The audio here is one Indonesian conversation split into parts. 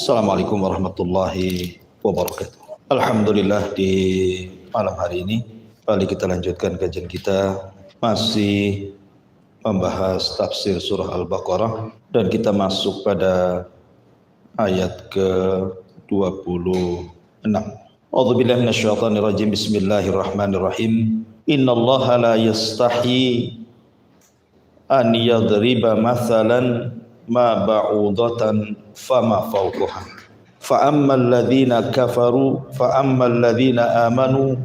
Assalamualaikum warahmatullahi wabarakatuh. Alhamdulillah, di malam hari ini kembali kita lanjutkan kajian kita, masih membahas tafsir surah Al-Baqarah, dan kita masuk pada ayat ke-26. A'udzubillahi minasyaitonir rajim. Bismillahirrahmanirrahim. Innallaha la yastahi an yadriba mathalan ma ba'udatan fama fawqaha fa ammal ladzina kafaru fa ammal ladzina amanu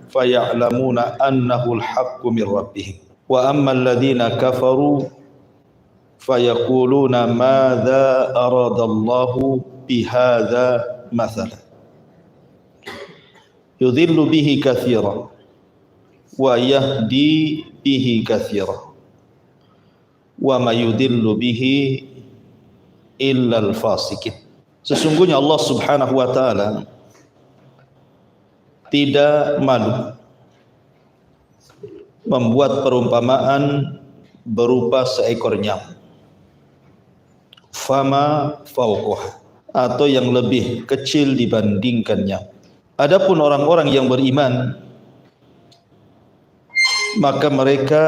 faya'lamuna annahu al-haqqu min rabbihim wa ammal ladzina kafaru fayaquluna madza aradallahu bihadza mathalan yudhillu bihi katsiran wa yahdi bihi katsiran wa ma yudillu bihi illal fasikin. Sesungguhnya Allah Subhanahu wa taala tidak malu membuat perumpamaan berupa seekor nyamuk, fama fauqaha, atau yang lebih kecil dibandingkan nyamuk. Adapun orang-orang yang beriman, maka mereka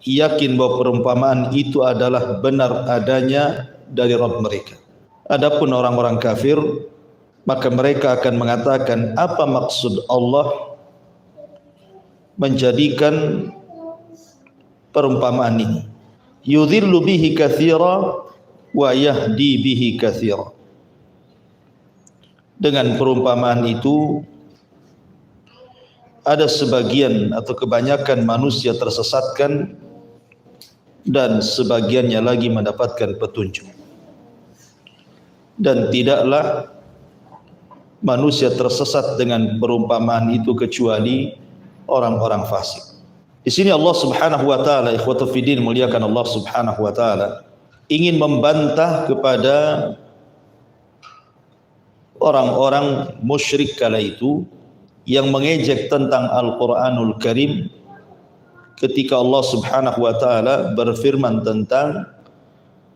yakin bahwa perumpamaan itu adalah benar adanya dari Rabb mereka. Adapun orang-orang kafir, maka mereka akan mengatakan, apa maksud Allah menjadikan perumpamaan ini? Yudhillu bihi katsira wa yahdi bihi katsira. Dengan perumpamaan itu ada sebagian atau kebanyakan manusia tersesatkan dan sebagiannya lagi mendapatkan petunjuk. Dan tidaklah manusia tersesat dengan perumpamaan itu kecuali orang-orang fasik. Di sini Allah Subhanahu wa taala, ikhwatu fiddin, muliakan Allah Subhanahu wa taala, ingin membantah kepada orang-orang musyrik kala itu yang mengejek tentang Al-Qur'anul Karim ketika Allah Subhanahu wa taala berfirman tentang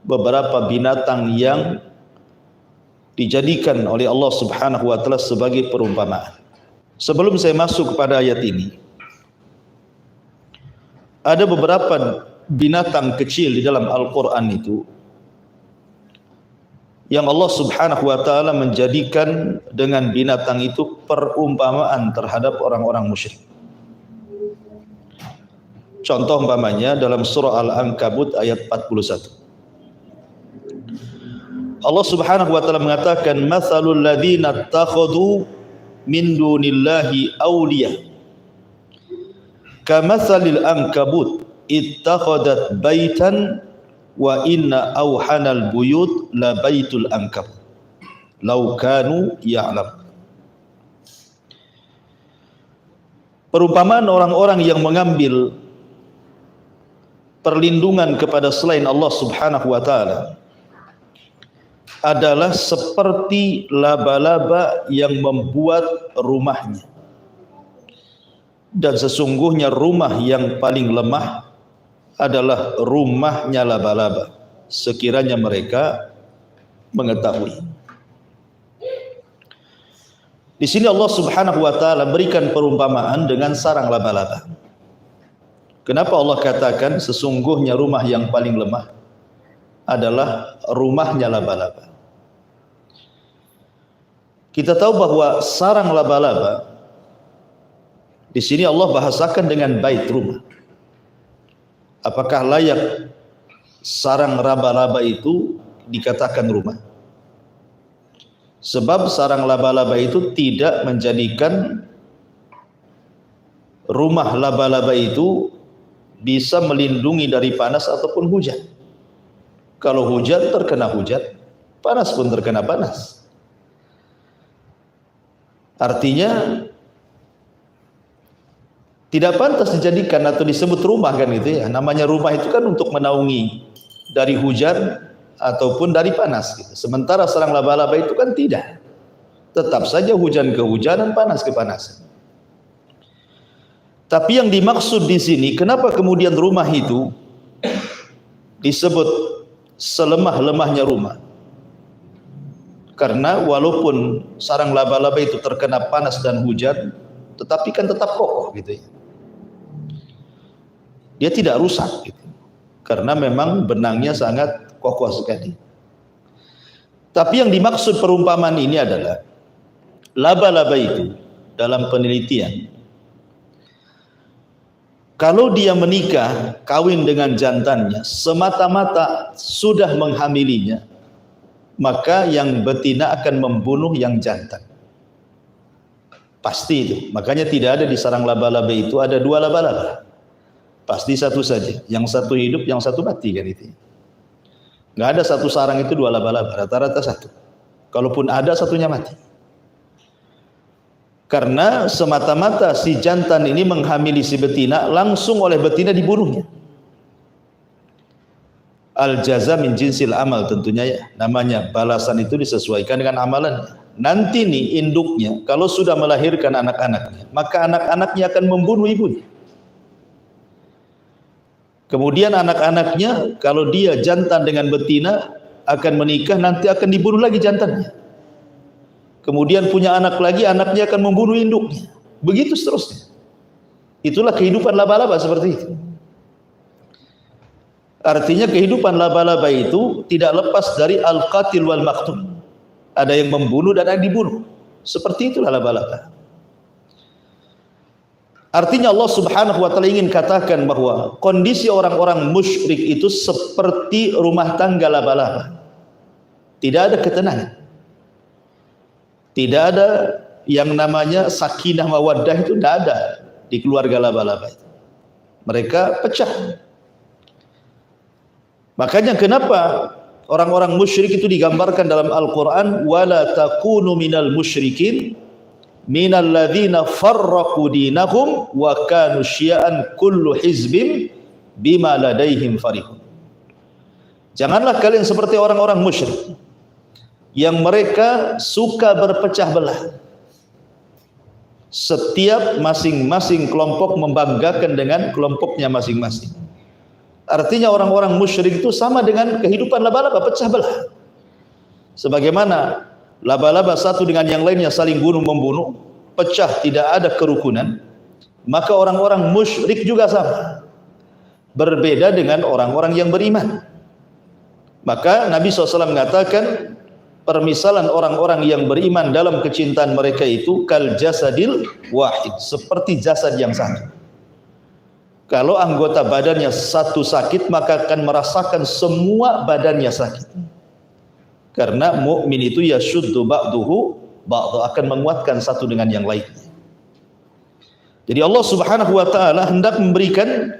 beberapa binatang yang dijadikan oleh Allah Subhanahu wa taala sebagai perumpamaan. Sebelum saya masuk kepada ayat ini, ada beberapa binatang kecil di dalam Al-Qur'an itu yang Allah Subhanahu wa taala menjadikan dengan binatang itu perumpamaan terhadap orang-orang musyrik. Contoh umpamanya dalam surah Al-Ankabut ayat 41. Allah Subhanahu wa taala mengatakan, "Matsalul ladzina ittakhadhu min dunillahi awliya kamatsalil ankabut ittakhadat baitan wa inna awhanal buyut la baitul ankabut law kanu ya'lam." Perumpamaan orang-orang yang mengambil perlindungan kepada selain Allah Subhanahu wa taala adalah seperti laba-laba yang membuat rumahnya. Dan sesungguhnya rumah yang paling lemah adalah rumahnya laba-laba, sekiranya mereka mengetahui. Di sini Allah Subhanahu wa taala berikan perumpamaan dengan sarang laba-laba. Kenapa Allah katakan sesungguhnya rumah yang paling lemah adalah rumahnya laba-laba? Kita tahu bahwa sarang laba-laba di sini Allah bahasakan dengan bait, rumah. Apakah layak sarang laba-laba itu dikatakan rumah? Sebab sarang laba-laba itu tidak menjadikan rumah laba-laba itu bisa melindungi dari panas ataupun hujan. Kalau hujan terkena hujan, panas pun terkena panas. Artinya tidak pantas dijadikan atau disebut rumah, kan gitu ya. Namanya rumah itu kan untuk menaungi dari hujan ataupun dari panas gitu. Sementara sarang laba-laba itu kan tidak. Tetap saja hujan kehujanan, panas kepanasan. Tapi yang dimaksud di sini, kenapa kemudian rumah itu disebut selemah-lemahnya rumah? Karena walaupun sarang laba-laba itu terkena panas dan hujan, tetapi kan tetap kokoh gitu ya. Dia tidak rusak gitu. Karena memang benangnya sangat kokoh sekali. Tapi yang dimaksud perumpamaan ini adalah laba-laba itu dalam penelitian, kalau dia menikah, kawin dengan jantannya, semata-mata sudah menghamilinya, maka yang betina akan membunuh yang jantan. Pasti itu. Makanya tidak ada di sarang laba-laba itu ada dua laba-laba. Pasti satu saja. Yang satu hidup, yang satu mati kan itu. Nggak ada satu sarang itu dua laba-laba. Rata-rata satu. Kalaupun ada, satunya mati. Karena semata-mata si jantan ini menghamili si betina, langsung oleh betina dibunuhnya. Al-jaza min jinsil amal tentunya ya. Namanya balasan itu disesuaikan dengan amalannya. Nanti nih induknya kalau sudah melahirkan anak-anaknya, maka anak-anaknya akan membunuh ibunya. Kemudian anak-anaknya kalau dia jantan dengan betina akan menikah, nanti akan dibunuh lagi jantannya. Kemudian punya anak lagi, anaknya akan membunuh induknya. Begitu seterusnya. Itulah kehidupan laba-laba seperti itu. Artinya kehidupan laba-laba itu tidak lepas dari al-qatil wal maqtul. Ada yang membunuh dan ada yang dibunuh. Seperti itulah laba-laba. Artinya Allah Subhanahu wa taala ingin katakan bahwa kondisi orang-orang musyrik itu seperti rumah tangga laba-laba. Tidak ada ketenangan. Tidak ada yang namanya sakinah mawaddah, itu tidak ada di keluarga laba-laba itu. Mereka pecah. Makanya kenapa orang-orang musyrik itu digambarkan dalam Al-Quran, wala takunu minal musyrikin minal ladzina farraqu dinahum wa kanu syi'an kullu hizbin bima ladaihim farihun. Janganlah kalian seperti orang-orang musyrik yang mereka suka berpecah belah. Setiap masing-masing kelompok membanggakan dengan kelompoknya masing-masing. Artinya orang-orang musyrik itu sama dengan kehidupan laba-laba, pecah belah. Sebagaimana laba-laba satu dengan yang lainnya saling bunuh-membunuh, pecah, tidak ada kerukunan, maka orang-orang musyrik juga sama. Berbeda dengan orang-orang yang beriman. Maka Nabi SAW mengatakan, permisalan orang-orang yang beriman dalam kecintaan mereka itu kal jasadil wahid, seperti jasad yang satu. Kalau anggota badannya satu sakit, maka akan merasakan semua badannya sakit. Karena mukmin itu yashuddu ba'duhu ba'du, akan menguatkan satu dengan yang lainnya. Jadi Allah Subhanahu wa taala hendak memberikan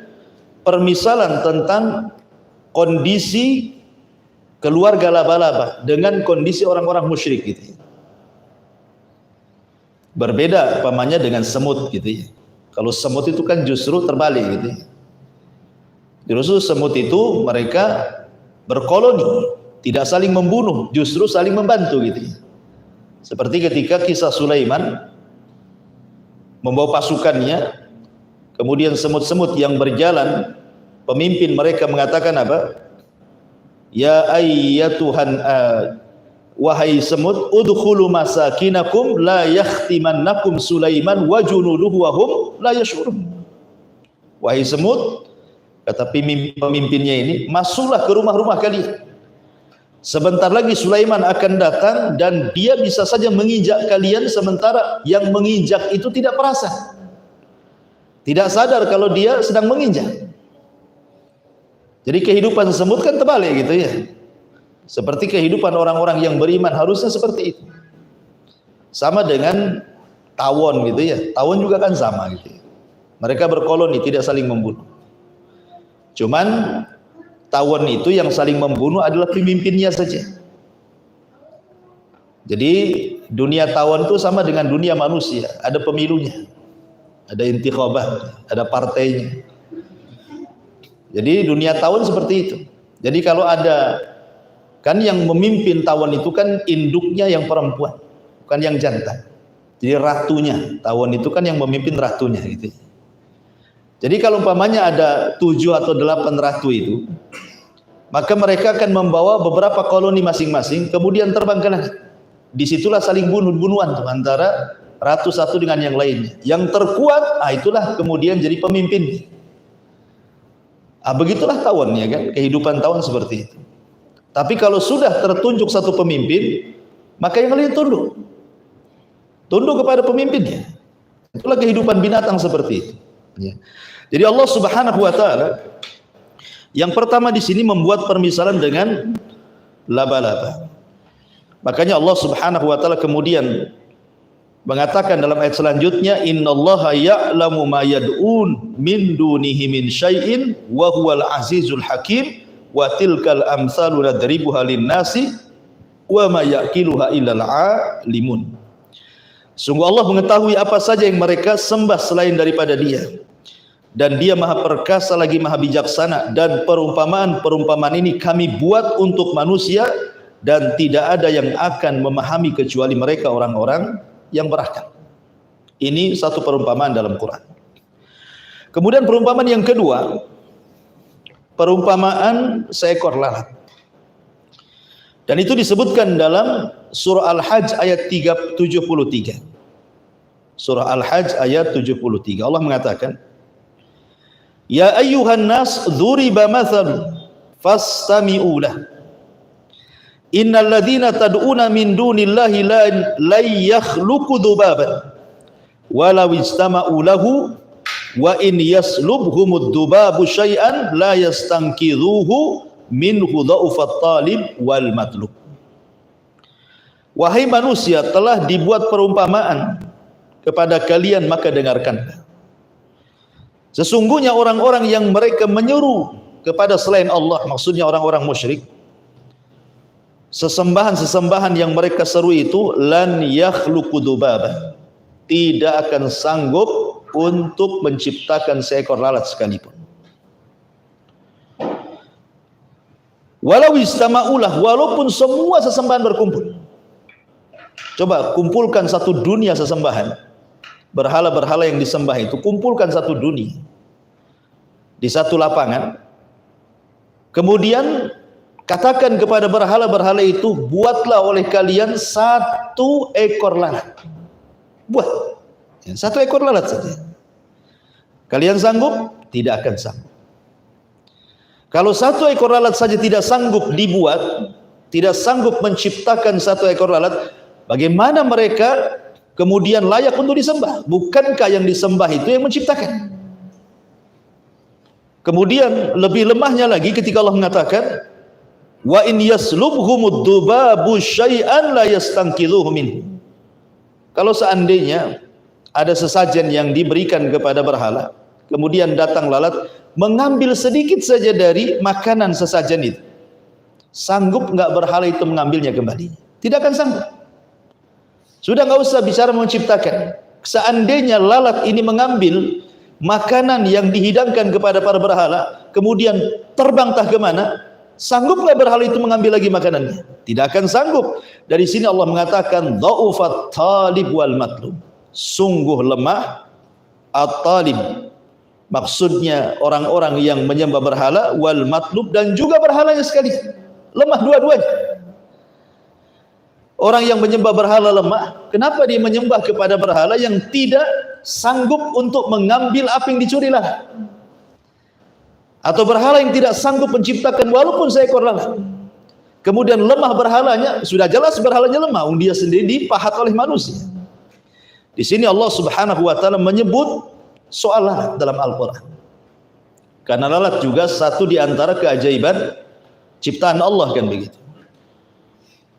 permisalan tentang kondisi keluarga laba-laba dengan kondisi orang-orang musyrik gitu. Berbeda pamannya dengan semut gitu ya. Kalau semut itu kan justru terbalik gitu ya. Justru semut itu mereka berkoloni, tidak saling membunuh, justru saling membantu gitu ya. Seperti ketika kisah Sulaiman membawa pasukannya, kemudian semut-semut yang berjalan, pemimpin mereka mengatakan apa? Ya ayyatuhan wahai semut, udkhulu masakinakum la yakhtimannakum Sulaiman wa junuduhu wa hum la yash'urun. Wahai semut, kata pemimpinnya ini, masuklah ke rumah-rumah kalian. Sebentar lagi Sulaiman akan datang dan dia bisa saja menginjak kalian, sementara yang menginjak itu tidak perasa. Tidak sadar kalau dia sedang menginjak. Jadi kehidupan semut kan terbalik gitu ya. Seperti kehidupan orang-orang yang beriman harusnya seperti itu. Sama dengan tawon gitu ya. Tawon juga kan sama gitu ya. Mereka berkoloni, tidak saling membunuh. Cuman tawon itu yang saling membunuh adalah pemimpinnya saja. Jadi dunia tawon itu sama dengan dunia manusia. Ada pemilunya, ada intikhabah, ada partainya. Jadi dunia tawon seperti itu. Jadi kalau ada, kan yang memimpin tawon itu kan induknya yang perempuan, bukan yang jantan. Jadi ratunya, tawon itu kan yang memimpin ratunya gitu. Jadi kalau umpamanya ada 7 atau 8 ratu itu, maka mereka akan membawa beberapa koloni masing-masing, kemudian terbang ke langit. disitulah saling bunuh-bunuhan tuh antara ratu satu dengan yang lainnya. Yang terkuat, itulah kemudian jadi pemimpin. Begitulah tawon ya kan, kehidupan tawon seperti itu. Tapi kalau sudah tertunjuk satu pemimpin, maka yang lain tunduk. Tunduk kepada pemimpinnya. Itulah kehidupan binatang seperti itu. Ya. Jadi Allah Subhanahu wa taala yang pertama di sini membuat permisalan dengan laba-laba. Makanya Allah Subhanahu wa taala kemudian mengatakan dalam ayat selanjutnya, innallaha ya'lamu ma yad'un min dunihi min syai'in wa huwal azizul hakim wa tilkal amsalu nadribuha lin-nasi wa ma yaqiluha illal alimun. Sungguh Allah mengetahui apa saja yang mereka sembah selain daripada Dia, dan Dia maha perkasa lagi maha bijaksana, dan perumpamaan ini kami buat untuk manusia, dan tidak ada yang akan memahami kecuali mereka orang-orang yang berakal. Ini satu perumpamaan dalam Quran. Kemudian perumpamaan yang kedua, perumpamaan seekor lalat. Dan itu disebutkan dalam surah Al-Hajj ayat 73. Surah Al-Hajj ayat 73. Allah mengatakan, ya ayyuhan nas dhuriba mathal fastami'u lah. Innal ladzina tad'una min dunillahi la yakhluqu dhubaban walau istama'u lahu wa in yaslubhumud dhubabu syai'an la yastanqidhuhu minhu dha'ufat talib wal matlub. Wahai manusia, telah dibuat perumpamaan kepada kalian, maka dengarkanlah. Sesungguhnya orang-orang yang mereka menyeru kepada selain Allah, maksudnya orang-orang musyrik, sesembahan-sesembahan yang mereka seru itu lan yakhluqu dzubaba, tidak akan sanggup untuk menciptakan seekor lalat sekalipun. Walau istama'ulah, walaupun semua sesembahan berkumpul. Coba kumpulkan satu dunia sesembahan, berhala-berhala yang disembah itu, kumpulkan satu dunia di satu lapangan, kemudian katakan kepada berhala-berhala itu, buatlah oleh kalian satu ekor lalat. Buat satu ekor lalat saja. Kalian sanggup? Tidak akan sanggup. Kalau satu ekor lalat saja tidak sanggup dibuat, tidak sanggup menciptakan satu ekor lalat, bagaimana mereka kemudian layak untuk disembah? Bukankah yang disembah itu yang menciptakan? Kemudian lebih lemahnya lagi ketika Allah mengatakan, wa in yaslubhumud dhubabu syai'an la yastanqidhuhu minhu. Kalau seandainya ada sesajen yang diberikan kepada berhala, kemudian datang lalat mengambil sedikit saja dari makanan sesajen itu, sanggup enggak berhala itu mengambilnya kembali? Tidak akan sanggup. Sudah enggak usah bicara menciptakan. Seandainya lalat ini mengambil makanan yang dihidangkan kepada para berhala, kemudian terbang entah kemana, sanggup enggak berhala itu mengambil lagi makanannya? Tidak akan sanggup. Dari sini Allah mengatakan dha'ufat talib wal matlub. Sungguh lemah at-talib, maksudnya orang-orang yang menyembah berhala, wal matlub, dan juga berhalanya sekali. Lemah dua-duanya. Orang yang menyembah berhala lemah. Kenapa dia menyembah kepada berhala yang tidak sanggup untuk mengambil apa yang dicuri lalat? Atau berhala yang tidak sanggup menciptakan walaupun seekor lalat. Kemudian lemah berhalanya, sudah jelas berhalanya lemah, dia sendiri dipahat oleh manusia. Di sini Allah Subhanahu wa taala menyebut soal lalat dalam Al-Qur'an. Karena lalat juga satu di antara keajaiban ciptaan Allah, kan begitu.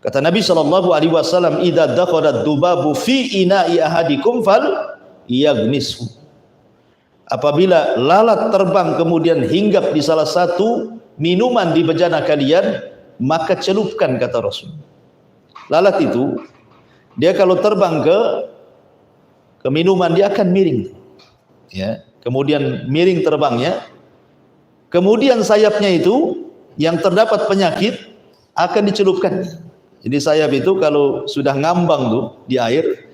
Kata Nabi sallallahu alaihi wasallam, "Idza dakhala ad-dubabu fi ina'i ahadikum fal yaghnishu." Apabila lalat terbang kemudian hinggap di salah satu minuman di bejana kalian, maka celupkan, kata Rasul. Lalat itu dia kalau terbang ke minuman, dia akan miring, ya. Kemudian miring terbangnya, kemudian sayapnya itu yang terdapat penyakit akan dicelupkan. Jadi sayap itu kalau sudah ngambang tuh di air,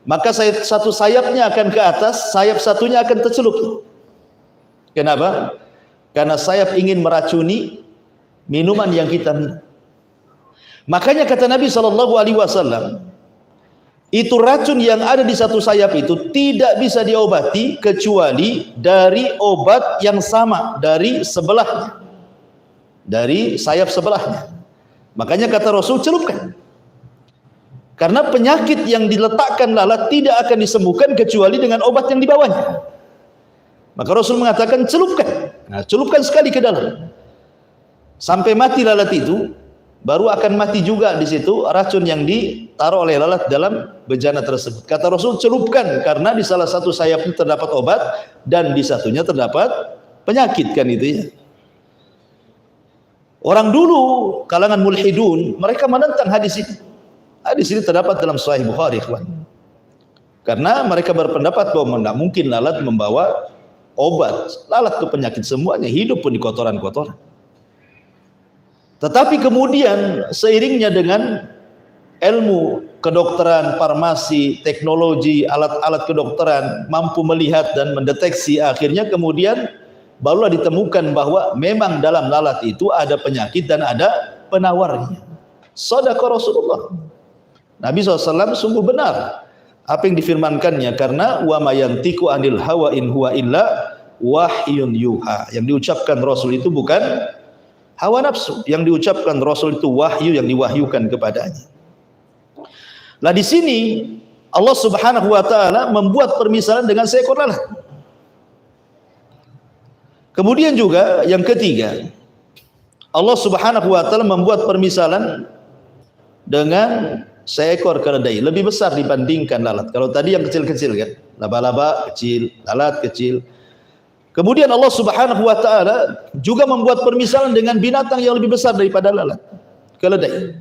maka satu sayapnya akan ke atas, sayap satunya akan tercelup. Kenapa? Karena sayap ingin meracuni minuman yang kita minum. Makanya kata Nabi SAW, itu racun yang ada di satu sayap itu tidak bisa diobati kecuali dari obat yang sama dari sebelahnya, dari sayap sebelahnya. Makanya kata Rasul, celupkan. Karena penyakit yang diletakkan lalat tidak akan disembuhkan kecuali dengan obat yang di bawahnya. Maka Rasul mengatakan celupkan. Nah, celupkan sekali ke dalam. Sampai mati lalat itu, baru akan mati juga di situ racun yang ditaruh oleh lalat dalam bejana tersebut. Kata Rasul, celupkan, karena di salah satu sayapnya terdapat obat dan di satunya terdapat penyakit, kan itu ya. Orang dulu, kalangan mulhidun, mereka menentang hadis ini. Hadis ini terdapat dalam Sahih Bukhari, kawan. Karena mereka berpendapat bahwa tidak mungkin lalat membawa obat. Lalat itu penyakit semuanya, hidup pun di kotoran-kotoran. Tetapi kemudian seiringnya dengan ilmu kedokteran, farmasi, teknologi, alat-alat kedokteran mampu melihat dan mendeteksi, akhirnya kemudian barulah ditemukan bahwa memang dalam lalat itu ada penyakit dan ada penawarnya. Shadaqa Rasulullah. Nabi SAW sungguh benar apa yang difirmankannya, karena wa ma yantiqu anil hawa in huwa illa wahyun yuha. Yang diucapkan Rasul itu bukan hawa nafsu, yang diucapkan Rasul itu wahyu yang diwahyukan kepadanya. Lah di sini Allah Subhanahu wa taala membuat permisalan dengan seekor lalat. Kemudian juga yang ketiga, Allah Subhanahu wa taala membuat permisalan dengan seekor keledai, lebih besar dibandingkan lalat. Kalau tadi yang kecil-kecil kan, laba-laba kecil, lalat kecil. Kemudian Allah Subhanahu wa taala juga membuat permisalan dengan binatang yang lebih besar daripada lalat, keledai.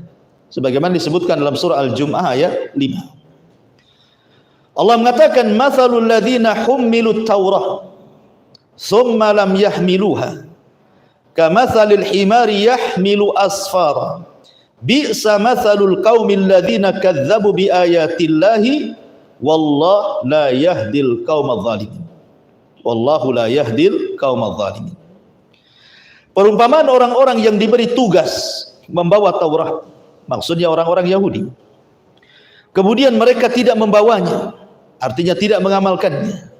Sebagaimana disebutkan dalam surah Al-Jum'ah ayat 5. Allah mengatakan, "Matsalul ladzina hummilut Taurah tsumma lam yahmiluha kamatsalil himari yahmilu asfara. Bi'sa matsalul qaumil ladzina kadzdzabu biayatillahi wallahu la yahdil qaumadz zalimin." Wallahu la yahdil qaumadz zalimin. Perumpamaan orang-orang yang diberi tugas membawa Taurat, maksudnya orang-orang Yahudi, kemudian mereka tidak membawanya, artinya tidak mengamalkannya,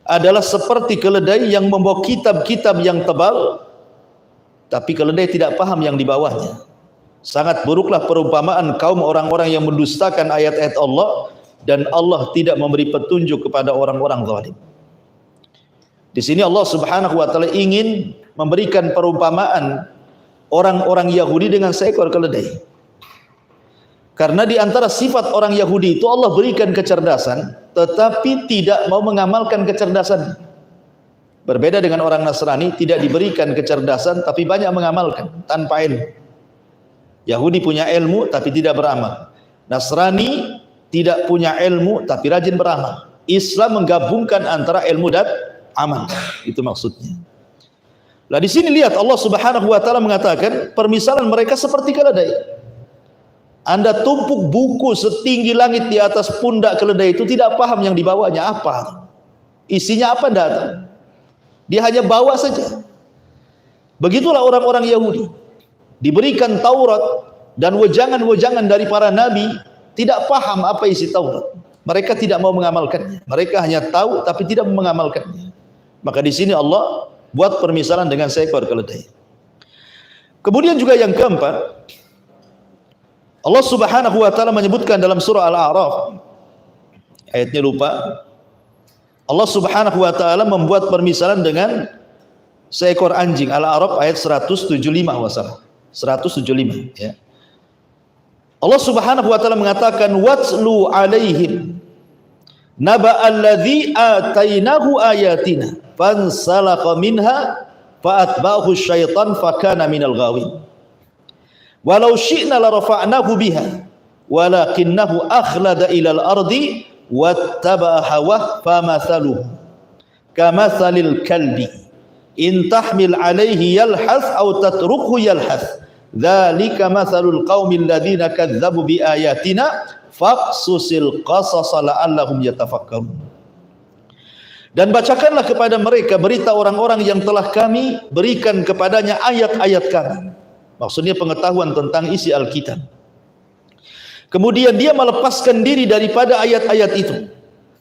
adalah seperti keledai yang membawa kitab-kitab yang tebal, tapi keledai tidak paham yang di bawahnya. Sangat buruklah perumpamaan kaum orang-orang yang mendustakan ayat-ayat Allah, dan Allah tidak memberi petunjuk kepada orang-orang zalim. Di sini Allah Subhanahu wa taala ingin memberikan perumpamaan orang-orang Yahudi dengan seekor keledai. Karena di antara sifat orang Yahudi itu Allah berikan kecerdasan, tetapi tidak mau mengamalkan kecerdasan. Berbeda dengan orang Nasrani, tidak diberikan kecerdasan tapi banyak mengamalkan tanpa ilmu. Yahudi punya ilmu tapi tidak beramal. Nasrani tidak punya ilmu tapi rajin beramal. Islam menggabungkan antara ilmu dan amal. Itu maksudnya. Lah di sini lihat Allah Subhanahu wa taala mengatakan permisalan mereka seperti keledai. Anda tumpuk buku setinggi langit di atas pundak keledai itu, tidak paham yang dibawanya apa. Isinya apa tidak tahu. Dia hanya bawa saja. Begitulah orang-orang Yahudi. Diberikan Taurat dan wejangan-wejangan dari para nabi, tidak paham apa isi Taurat. Mereka tidak mau mengamalkannya. Mereka hanya tahu tapi tidak mau mengamalkannya. Maka di sini Allah buat permisalan dengan seekor keledai. Kemudian juga yang keempat, Allah Subhanahu wa taala menyebutkan dalam surah Al-A'raf, ayatnya lupa. Allah Subhanahu wa taala membuat permisalan dengan seekor anjing. Al-A'raf ayat 175 wasallam. 175 ya. Allah Subhanahu wa taala mengatakan, "Watslu 'alaihim naba'al ladzi atainahu ayatina fansalakha minha fa'atba'ahu syaitan fakana minal ghawin. Walau syi'na la rafa'nahu biha walakinnahu akhlada ilal ardi wattaba'a hawah famathaluhu kamathalil kalbi in tahmil alaihi yalhath aw tatrukhu yalhath dzalika mathalul qaumil ladzina kadzdzabu biayatina faqsusil qasasa la'allahum yatafakkarun." Dan bacakanlah kepada mereka berita orang-orang yang telah kami berikan kepadanya ayat-ayat kami, maksudnya pengetahuan tentang isi Alkitab. Kemudian dia melepaskan diri daripada ayat-ayat itu.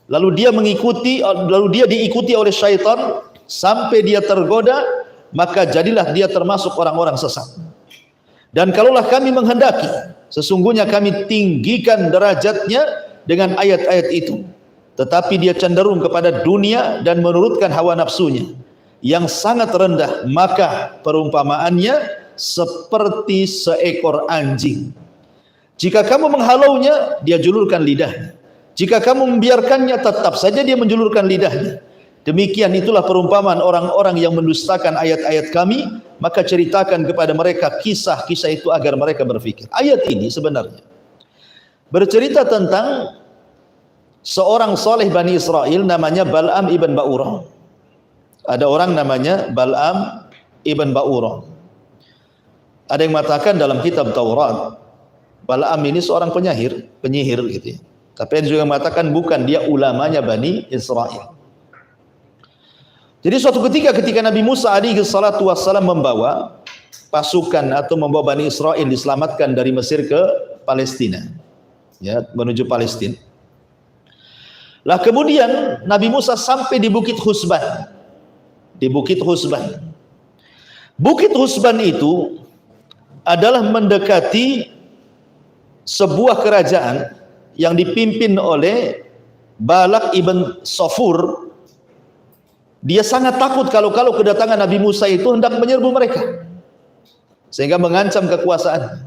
Lalu dia diikuti oleh syaitan sampai dia tergoda, maka jadilah dia termasuk orang-orang sesat. Dan kalaulah kami menghendaki, sesungguhnya kami tinggikan derajatnya dengan ayat-ayat itu. Tetapi dia cenderung kepada dunia dan menurutkan hawa nafsunya yang sangat rendah, maka perumpamaannya seperti seekor anjing. Jika kamu menghalaunya, dia julurkan lidahnya. Jika kamu membiarkannya, tetap saja dia menjulurkan lidahnya. Demikian itulah perumpamaan orang-orang yang mendustakan ayat-ayat kami, maka ceritakan kepada mereka kisah-kisah itu agar mereka berpikir. Ayat ini sebenarnya bercerita tentang seorang soleh Bani Israel namanya Bal'am ibn Ba'urah. Ada orang namanya Bal'am ibn Ba'urah. Ada yang mengatakan dalam kitab Taurat, Bal'am ini seorang penyihir gitu ya. Tapi ada juga mengatakan bukan, dia ulamanya Bani Israel. Jadi suatu ketika Nabi Musa alaihi salatu wassalam membawa pasukan atau membawa Bani Israel diselamatkan dari Mesir ke Palestina, ya, menuju Palestina. Lah kemudian Nabi Musa sampai di Bukit Husban. Di Bukit Husban. Bukit Husban itu adalah mendekati sebuah kerajaan yang dipimpin oleh Balak ibn Safur. Dia sangat takut kalau kedatangan Nabi Musa itu hendak menyerbu mereka, sehingga mengancam kekuasaan.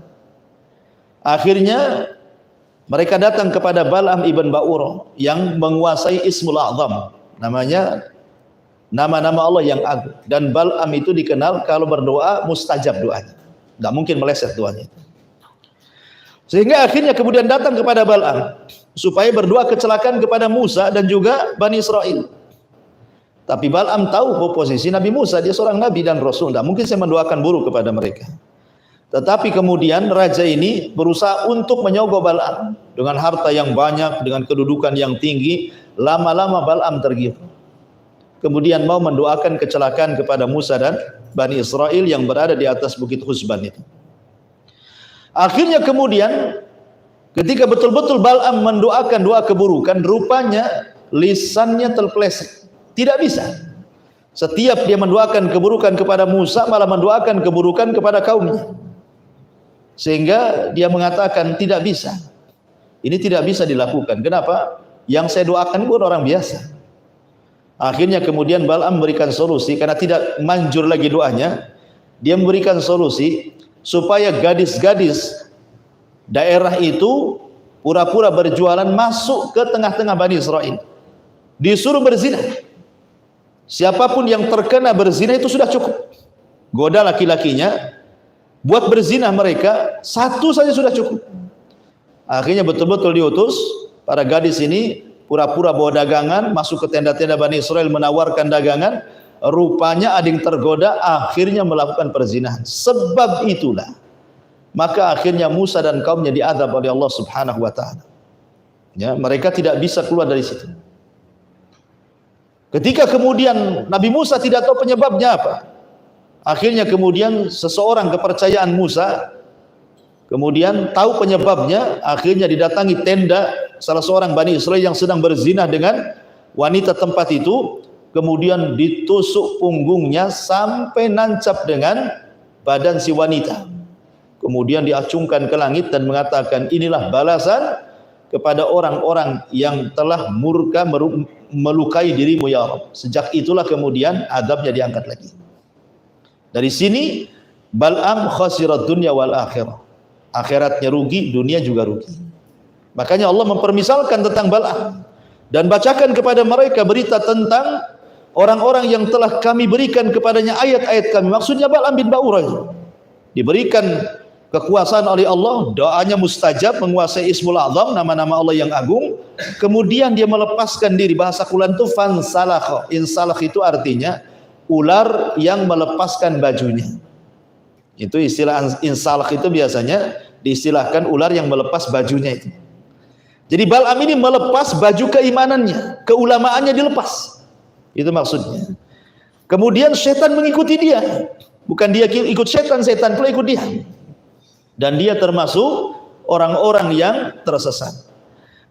Akhirnya mereka datang kepada Bal'am ibn Ba'urah yang menguasai Ismul A'zam, namanya nama-nama Allah yang agung. Dan Bal'am itu dikenal kalau berdoa mustajab doanya, tidak mungkin meleset doanya. Sehingga akhirnya kemudian datang kepada Bal'am supaya berdoa kecelakaan kepada Musa dan juga Bani Israel. Tapi Bal'am tahu posisi Nabi Musa, dia seorang nabi dan rasul, tidak mungkin saya mendoakan buruk kepada mereka. Tetapi kemudian raja ini berusaha untuk menyogok Bal'am dengan harta yang banyak, dengan kedudukan yang tinggi. Lama-lama Bal'am tergiur, kemudian mau mendoakan kecelakaan kepada Musa dan Bani Israel yang berada di atas Bukit Husban itu. Akhirnya kemudian ketika betul-betul Bal'am mendoakan doa keburukan, rupanya lisannya terpeleset. Tidak bisa. Setiap dia mendoakan keburukan kepada Musa, malah mendoakan keburukan kepada kaumnya. Sehingga dia mengatakan tidak bisa. Ini tidak bisa dilakukan. Kenapa? Yang saya doakan bukan orang biasa. Akhirnya kemudian Bal'am memberikan solusi, karena tidak manjur lagi doanya. Dia memberikan solusi supaya gadis-gadis daerah itu pura-pura berjualan masuk ke tengah-tengah Bani Israel. Disuruh berzina. Siapapun yang terkena berzina itu sudah cukup. Goda laki-lakinya, buat berzina mereka, satu saja sudah cukup. Akhirnya betul-betul diutus para gadis ini pura-pura bawa dagangan, masuk ke tenda-tenda Bani Israel menawarkan dagangan. Rupanya ada yang tergoda, akhirnya melakukan perzinahan. Sebab itulah maka akhirnya Musa dan kaumnya diazab oleh Allah Subhanahu wa taala. Ya, mereka tidak bisa keluar dari situ. Ketika kemudian Nabi Musa tidak tahu penyebabnya apa, akhirnya kemudian seseorang kepercayaan Musa kemudian tahu penyebabnya. Akhirnya didatangi tenda salah seorang Bani Israel yang sedang berzina dengan wanita tempat itu, kemudian ditusuk punggungnya sampai nancap dengan badan si wanita. Kemudian diacungkan ke langit dan mengatakan, inilah balasan kepada orang-orang yang telah murka melukai dirimu ya Rabb. Sejak itulah kemudian azabnya diangkat lagi. Dari sini Bal'am khasirat dunya wal akhirah. Akhiratnya rugi, dunia juga rugi. Makanya Allah mempermisalkan tentang Bal'am dan bacakan kepada mereka berita tentang orang-orang yang telah kami berikan kepadanya ayat-ayat kami. Maksudnya Bal'am bin Ba'urah itu diberikan kekuasaan oleh Allah, doanya mustajab, menguasai Ismul A'zam, nama-nama Allah yang agung. Kemudian dia melepaskan diri. Bahasa Quran itu fansalakh. Insalakh itu artinya ular yang melepaskan bajunya. Itu istilah insalakh itu biasanya diistilahkan ular yang melepas bajunya itu. Jadi Bal'am ini melepas baju keimanannya, keulamaannya dilepas. Itu maksudnya. Kemudian setan mengikuti dia. Bukan dia ikut setan, setan pula ikut dia. Dan dia termasuk orang-orang yang tersesat.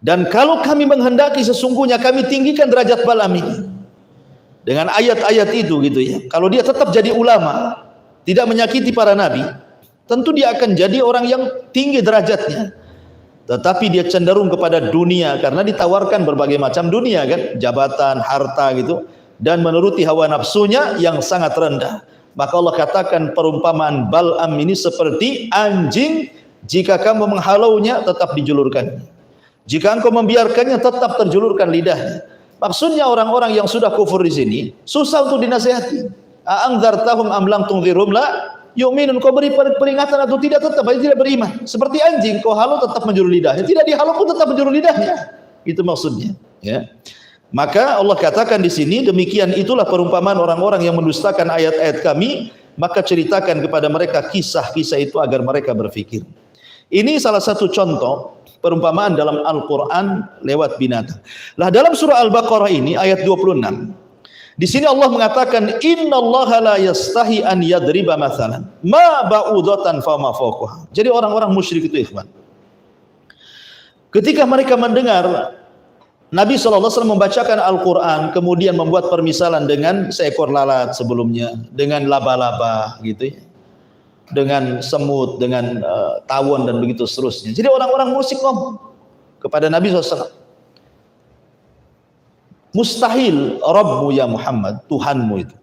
Dan kalau kami menghendaki, sesungguhnya kami tinggikan derajat Balaam ini dengan ayat-ayat itu gitu ya. Kalau dia tetap jadi ulama, tidak menyakiti para nabi, tentu dia akan jadi orang yang tinggi derajatnya. Tetapi dia cenderung kepada dunia karena ditawarkan berbagai macam dunia kan, jabatan, harta gitu, dan menuruti hawa nafsunya yang sangat rendah. Maka Allah katakan perumpamaan Balaam ini seperti anjing, jika kamu menghalaunya tetap dijulurkan, jika engkau membiarkannya tetap terjulurkan lidahnya. Maksudnya orang-orang yang sudah kufur di sini susah untuk dinasihati. A'anzartahum am lam tunzirhum la yu'minun. Kau beri peringatan atau tidak, tetap aja tidak beriman. Seperti anjing, kau halau tetap menjulur lidahnya, tidak dihalau pun tetap menjulur lidahnya. Itu maksudnya, ya. Maka Allah katakan di sini, demikian itulah perumpamaan orang-orang yang mendustakan ayat-ayat kami, maka ceritakan kepada mereka kisah-kisah itu agar mereka berfikir. Ini salah satu contoh perumpamaan dalam Al-Quran lewat binatang. Lah dalam surah Al-Baqarah ini ayat 26, di sini Allah mengatakan innallaha la yastahi an yadriba mathalan ma ba'udatan fama fawqaha. Jadi orang-orang musyrik itu ikhwan, ketika mereka mendengar Nabi SAW membacakan Al-Quran, kemudian membuat permisalan dengan seekor lalat sebelumnya, dengan laba-laba gitu ya, dengan semut, dengan tawon dan begitu seterusnya. Jadi orang-orang musyrik ngomong kepada Nabi SAW, mustahil Rabbu ya Muhammad, Tuhanmu itu,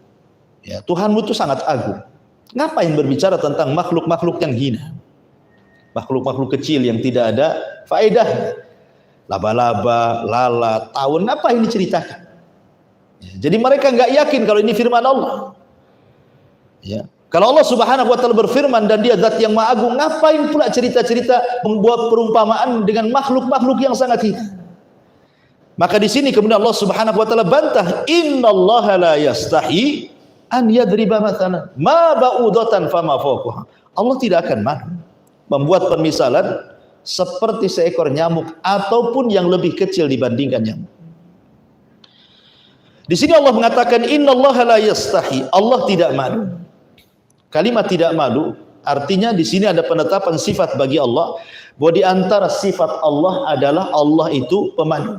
ya, Tuhanmu itu sangat agung. Ngapain berbicara tentang makhluk-makhluk yang hina, makhluk-makhluk kecil yang tidak ada faedahnya, laba-laba, lalat, tawon, apa yang diceritakan? Ya, jadi mereka nggak yakin kalau ini firman Allah. Ya. Kalau Allah Subhanahu wa taala berfirman dan dia zat yang maha agung, ngapain pula cerita-cerita membuat perumpamaan dengan makhluk-makhluk yang sangat hina? Maka di sini kemudian Allah Subhanahu wa taala bantah, innallaha la yastahi an yadriba mathalan ma ba'udatan fama fawqaha. Allah tidak akan malu membuat permisalan seperti seekor nyamuk ataupun yang lebih kecil dibandingkan nyamuk. Di sini Allah mengatakan innallaha la yastahi, Allah tidak malu. Kalimat tidak malu artinya di sini ada penetapan sifat bagi Allah, bahwa di antara sifat Allah adalah Allah itu pemalu.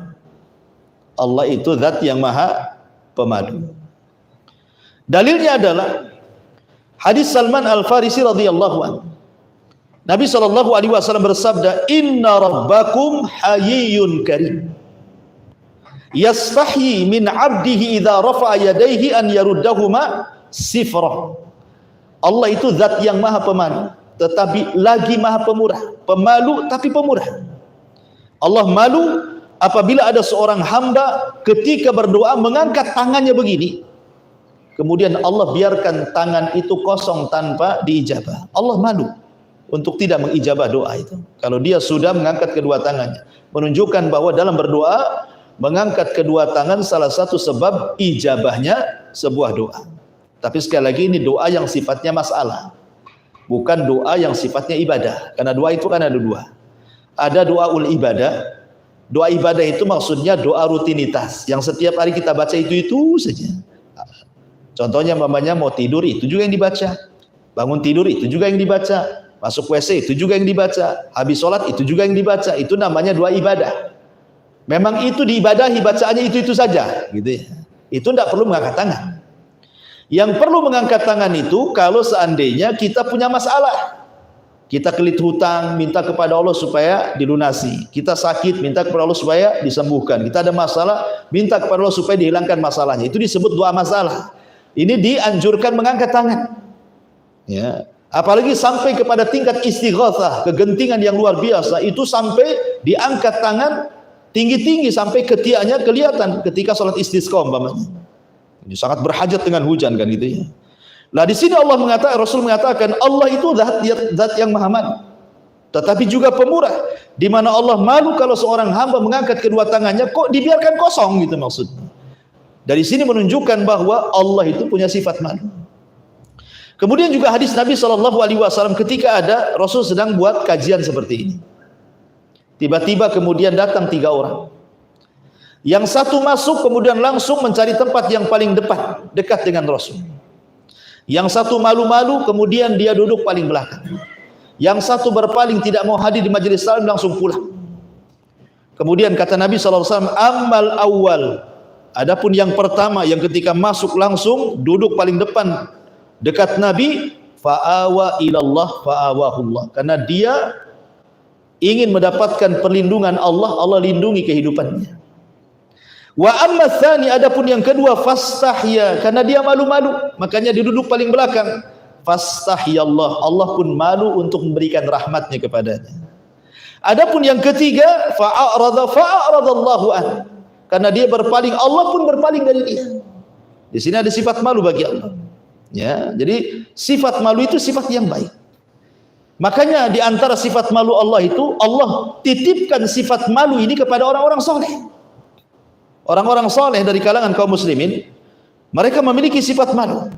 Allah itu zat yang maha pemalu. Dalilnya adalah hadis Salman Al-Farisi radhiyallahu anhu. Nabi SAW bersabda, inna rabbakum hayyun karim yastahi min abdihi idza rafa'a yadayhi an yaruddahuma sifrah. Allah itu zat yang maha pemalu, tetapi lagi maha pemurah. Pemalu tapi pemurah. Allah malu apabila ada seorang hamba ketika berdoa mengangkat tangannya begini, kemudian Allah biarkan tangan itu kosong tanpa diijabah. Allah malu untuk tidak mengijabah doa itu. Kalau dia sudah mengangkat kedua tangannya, menunjukkan bahwa dalam berdoa mengangkat kedua tangan salah satu sebab ijabahnya sebuah doa. Tapi sekali lagi ini doa yang sifatnya masalah, bukan doa yang sifatnya ibadah. Karena doa itu kan ada dua. Ada doa ul ibadah. Doa ibadah itu maksudnya doa rutinitas yang setiap hari kita baca itu saja. Contohnya mamanya mau tidur itu juga yang dibaca, bangun tidur itu juga yang dibaca, masuk WC itu juga yang dibaca, habis sholat itu juga yang dibaca. Itu namanya doa ibadah. Memang itu diibadahi, bacaannya itu saja gitu ya. Itu tidak perlu mengangkat tangan. Yang perlu mengangkat tangan itu kalau seandainya kita punya masalah, kita kelit hutang, minta kepada Allah supaya dilunasi, kita sakit, minta kepada Allah supaya disembuhkan, kita ada masalah, minta kepada Allah supaya dihilangkan masalahnya. Itu disebut doa masalah. Ini dianjurkan mengangkat tangan, ya. Apalagi sampai kepada tingkat istighatsah, kegentingan yang luar biasa, itu sampai diangkat tangan tinggi-tinggi sampai ketiaknya kelihatan ketika sholat istisqa umpamanya. Ini sangat berhajat dengan hujan kan gitu ya. Lah di sini Allah mengatakan, Rasul mengatakan Allah itu zat yang maha malu, tetapi juga pemurah, di mana Allah malu kalau seorang hamba mengangkat kedua tangannya kok dibiarkan kosong gitu maksudnya. Dari sini menunjukkan bahwa Allah itu punya sifat malu. Kemudian juga hadis Nabi SAW ketika ada Rasul sedang buat kajian seperti ini. Tiba-tiba kemudian datang 3 orang. Yang satu masuk kemudian langsung mencari tempat yang paling dekat dengan Rasul. Yang satu malu-malu kemudian dia duduk paling belakang. Yang satu berpaling tidak mau hadir di majelis salam, langsung pulang. Kemudian kata Nabi SAW, ammal awal, adapun yang pertama yang ketika masuk langsung duduk paling depan dekat Nabi, fa'awa ilallah fa'awahullah, karena dia ingin mendapatkan perlindungan Allah, Allah lindungi kehidupannya. Wa amma tsani, adapun yang kedua, fastahya, karena dia malu-malu, makanya dia duduk paling belakang. Fastahyallah, Allah pun malu untuk memberikan rahmatnya kepadanya. Adapun yang ketiga, fa'aradallahu an, karena dia berpaling, Allah pun berpaling dari dia. Di sini ada sifat malu bagi Allah. Ya, jadi sifat malu itu sifat yang baik. Makanya di antara sifat malu Allah itu, Allah titipkan sifat malu ini kepada orang-orang soleh. Orang-orang soleh dari kalangan kaum muslimin, mereka memiliki sifat malu.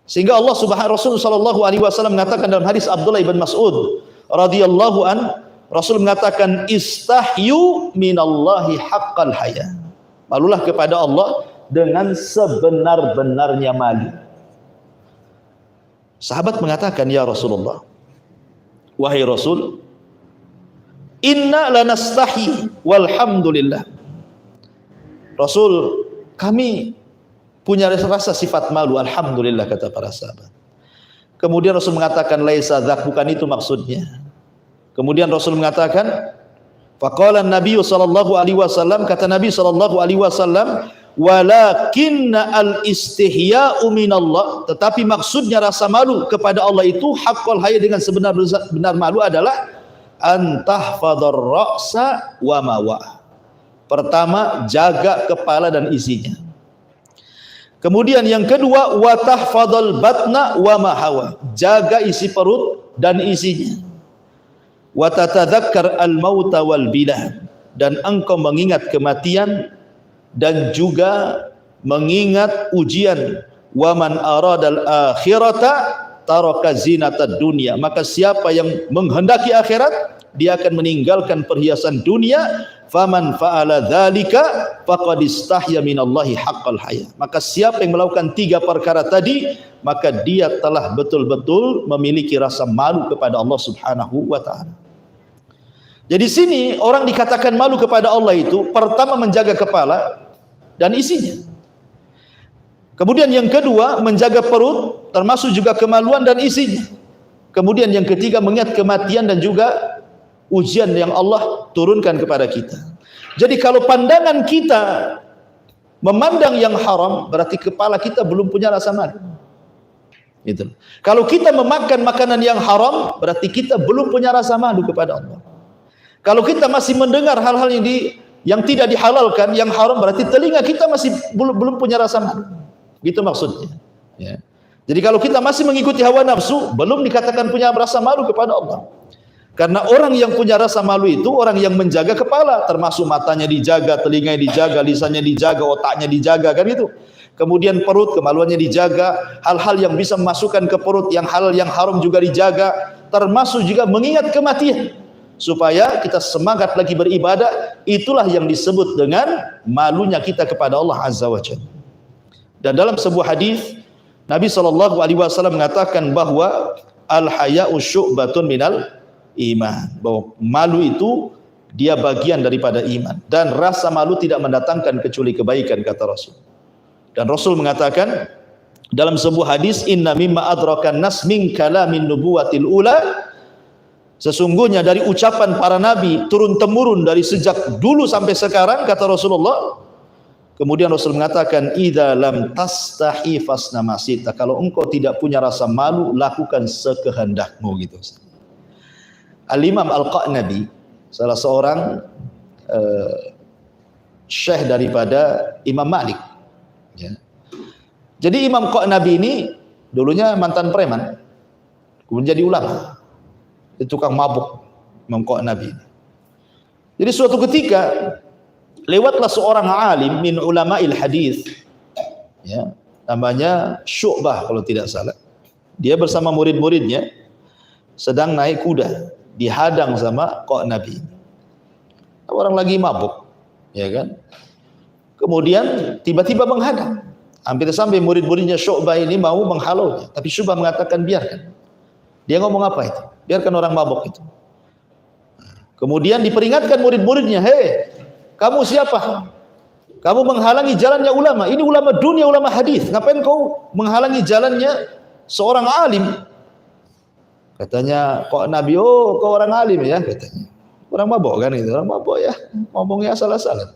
Sehingga Allah Subhanahu Rasulullah SAW mengatakan dalam hadis Abdullah ibn Mas'ud radhiyallahu an, Rasul mengatakan, istahyu minallahi haqqal haya. Malulah kepada Allah dengan sebenar-benarnya malu. Sahabat mengatakan, ya Rasulullah, wahai Rasul, inna lanastahi walhamdulillah. Rasul, kami punya rasa sifat malu, alhamdulillah, kata para sahabat. Kemudian Rasul mengatakan, laisa dzak, bukan itu maksudnya. Kemudian Rasul mengatakan, faqala an-nabiy sallallahu alaihi wasallam, kata Nabi sallallahu alaihi wasallam, walakinna al-istihya'u minallah, tetapi maksudnya rasa malu kepada Allah itu, haqqal haya, dengan sebenar-benar malu adalah antahfadhar ra'sa wa ma wa. Pertama, jaga kepala dan isinya. Kemudian yang kedua, wa tahfadhal batna wa ma hawa, jaga isi perut dan isinya. Wa tatadzakkar al-mauta wal bilah, dan engkau mengingat kematian dan juga mengingat ujian. Wa man aradal akhirata taraka zinatad dunya, maka siapa yang menghendaki akhirat, dia akan meninggalkan perhiasan dunia. Faman fa'ala dzalika faqad istahya minallahi haqqal haya, maka siapa yang melakukan tiga perkara tadi, maka dia telah betul-betul memiliki rasa malu kepada Allah Subhanahu wa taala. Jadi sini orang dikatakan malu kepada Allah itu, pertama menjaga kepala dan isinya. Kemudian yang kedua, menjaga perut, termasuk juga kemaluan dan isinya. Kemudian yang ketiga, mengingat kematian dan juga ujian yang Allah turunkan kepada kita. Jadi kalau pandangan kita memandang yang haram, berarti kepala kita belum punya rasa malu. Gitu. Kalau kita memakan makanan yang haram, berarti kita belum punya rasa malu kepada Allah. Kalau kita masih mendengar hal-hal yang tidak dihalalkan, yang haram, berarti telinga kita masih belum punya rasa malu. Gitu maksudnya. Ya. Jadi kalau kita masih mengikuti hawa nafsu, belum dikatakan punya rasa malu kepada Allah. Karena orang yang punya rasa malu itu orang yang menjaga kepala, termasuk matanya dijaga, telinganya dijaga, lisannya dijaga, otaknya dijaga, kan itu. Kemudian perut, kemaluannya dijaga, hal-hal yang bisa memasukkan ke perut, yang halal yang haram juga dijaga, termasuk juga mengingat kematian, supaya kita semangat lagi beribadah. Itulah yang disebut dengan malunya kita kepada Allah Azza wa Jalla. Dan dalam sebuah hadis Nabi SAW mengatakan bahwa al-haya'u syu'batun minal iman, bahwa malu itu dia bagian daripada iman, dan rasa malu tidak mendatangkan kecuali kebaikan, kata Rasul. Dan Rasul mengatakan dalam sebuah hadis, inna mimma adrakan nas min kalamin nubuwatil ula, sesungguhnya dari ucapan para nabi turun temurun dari sejak dulu sampai sekarang, kata Rasulullah. Kemudian Rasul mengatakan, idza lam tastahi fasna masita, kalau engkau tidak punya rasa malu, lakukan sekehendakmu, gitu. Al-Imam Al-Qa'nabi, salah seorang syekh daripada Imam Malik, ya. Jadi Imam Qa'nabi ini dulunya mantan preman, kemudian jadi ulama, tukang mabuk Imam Qa'nabi. Jadi suatu ketika lewatlah seorang alim min ulama'il hadis, ya, namanya Syu'bah kalau tidak salah. Dia bersama murid-muridnya sedang naik kuda, dihadang sama Qa'nabi. Orang lagi mabuk, ya kan? Kemudian tiba-tiba menghadang. Hampir sampai murid-muridnya Syu'bah ini mau menghalaunya, tapi Syu'bah mengatakan biarkan. Dia ngomong apa itu? Biarkan orang mabok itu. Kemudian diperingatkan murid-muridnya, hei, kamu siapa? Kamu menghalangi jalannya ulama. Ini ulama dunia, ulama hadis. Ngapain kau menghalangi jalannya seorang alim? Katanya, kok Nabi, oh kau orang alim ya? Katanya. Orang mabok kan itu, orang mabok ya. Ngomongnya salah-salah.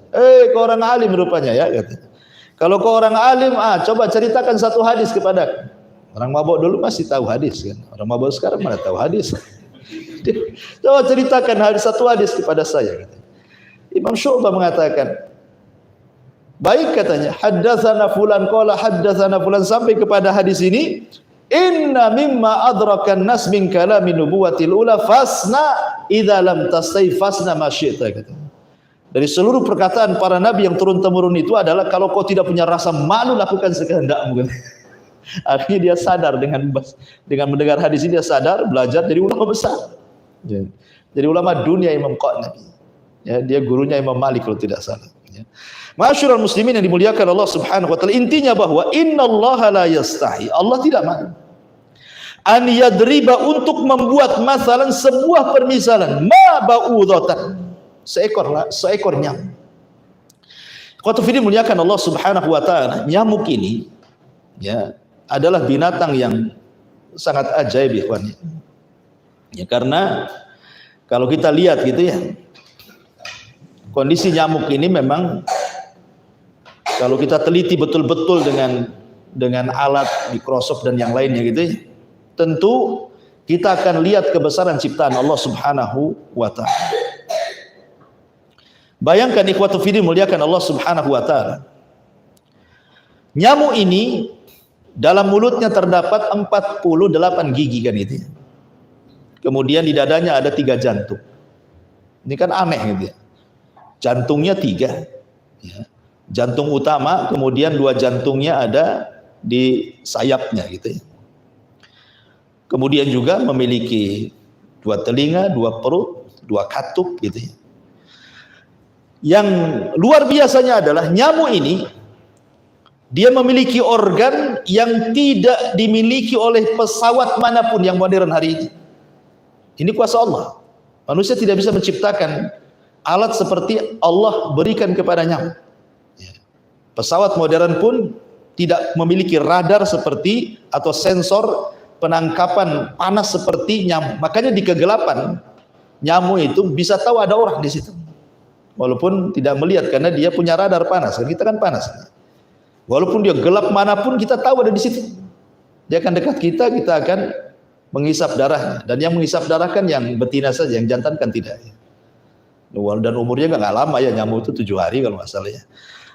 Kau orang alim rupanya ya? Katanya. Kalau kau orang alim, coba ceritakan satu hadis kepada. Orang mabok dulu masih tahu hadis kan. Orang mabok sekarang mana tahu hadis. Coba ceritakan satu hadis kepada saya. Imam Syu'bah mengatakan, baik katanya, haddatsana fulan qala haddatsana fulan sampai kepada hadis ini, inna mimma adrakan nas min kalami nubuwatil ula fasna idza lam tastai fasna ma syi'ta katanya. Dari seluruh perkataan para nabi yang turun-temurun itu adalah kalau kau tidak punya rasa malu lakukan sekehendakmu. Akhirnya dia sadar dengan mendengar hadis ini, dia sadar, belajar jadi ulama besar. Jadi ulama dunia Imam Qanabi. Ya, dia gurunya Imam Malik kalau tidak salah. Ya. Ma'asyiral muslimin yang dimuliakan Allah Subhanahu wa taala, intinya bahwa innallaha la yastahi. Allah tidak malu an yadriba, untuk membuat masalan sebuah permisalan, ma ba'udatan, seekor nyamuk. Qatu fidin muliakan Allah Subhanahu wa taala, nyamuk ini ya adalah binatang yang sangat ajaib ikhwan. Ya, karena kalau kita lihat gitu ya, kondisi nyamuk ini memang kalau kita teliti betul-betul dengan alat mikroskop dan yang lainnya gitu ya, tentu kita akan lihat kebesaran ciptaan Allah Subhanahu wa taala. Bayangkan ikhwatu fiddin muliakan Allah Subhanahu wa taala. Nyamuk ini dalam mulutnya terdapat 48 gigi kan itu ya. Kemudian di dadanya ada 3 jantung. Ini kan aneh gitu ya. Jantungnya 3 ya. Jantung utama, kemudian 2 jantungnya ada di sayapnya gitu ya. Kemudian juga memiliki 2 telinga, 2 perut, 2 katup gitu ya. Yang luar biasanya adalah nyamuk ini dia memiliki organ yang tidak dimiliki oleh pesawat manapun yang modern hari ini. Ini kuasa Allah. Manusia tidak bisa menciptakan alat seperti Allah berikan kepada nyamuk. Pesawat modern pun tidak memiliki radar seperti atau sensor penangkapan panas seperti nyamuk. Makanya di kegelapan nyamuk itu bisa tahu ada orang di situ. Walaupun tidak melihat karena dia punya radar panas. Kita kan panas. Walaupun dia gelap manapun kita tahu ada di situ. Dia akan dekat kita, kita akan menghisap darahnya. Dan yang menghisap darah kan yang betina saja, yang jantan kan tidak. Dan umurnya nggak lama ya, nyamuk itu 7 hari kalau nggak salah ya.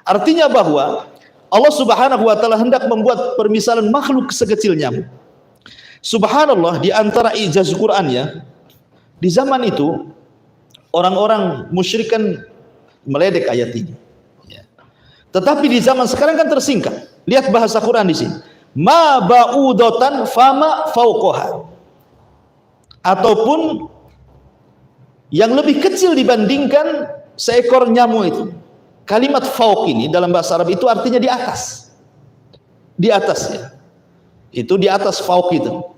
Artinya bahwa Allah Subhanahu wa taala hendak membuat permisalan makhluk sekecil nyamuk. Subhanallah, di antara ijaz Quran ya, di zaman itu orang-orang musyrik kan meledek ayat ini. Ya. Tetapi di zaman sekarang kan tersingkat. Lihat bahasa Quran di sini. Ma ba'udatan fama fauqaha. Ataupun yang lebih kecil dibandingkan seekor nyamuk itu. Kalimat fauq ini dalam bahasa Arab itu artinya di atas. Di atasnya. Itu di atas fauq itu.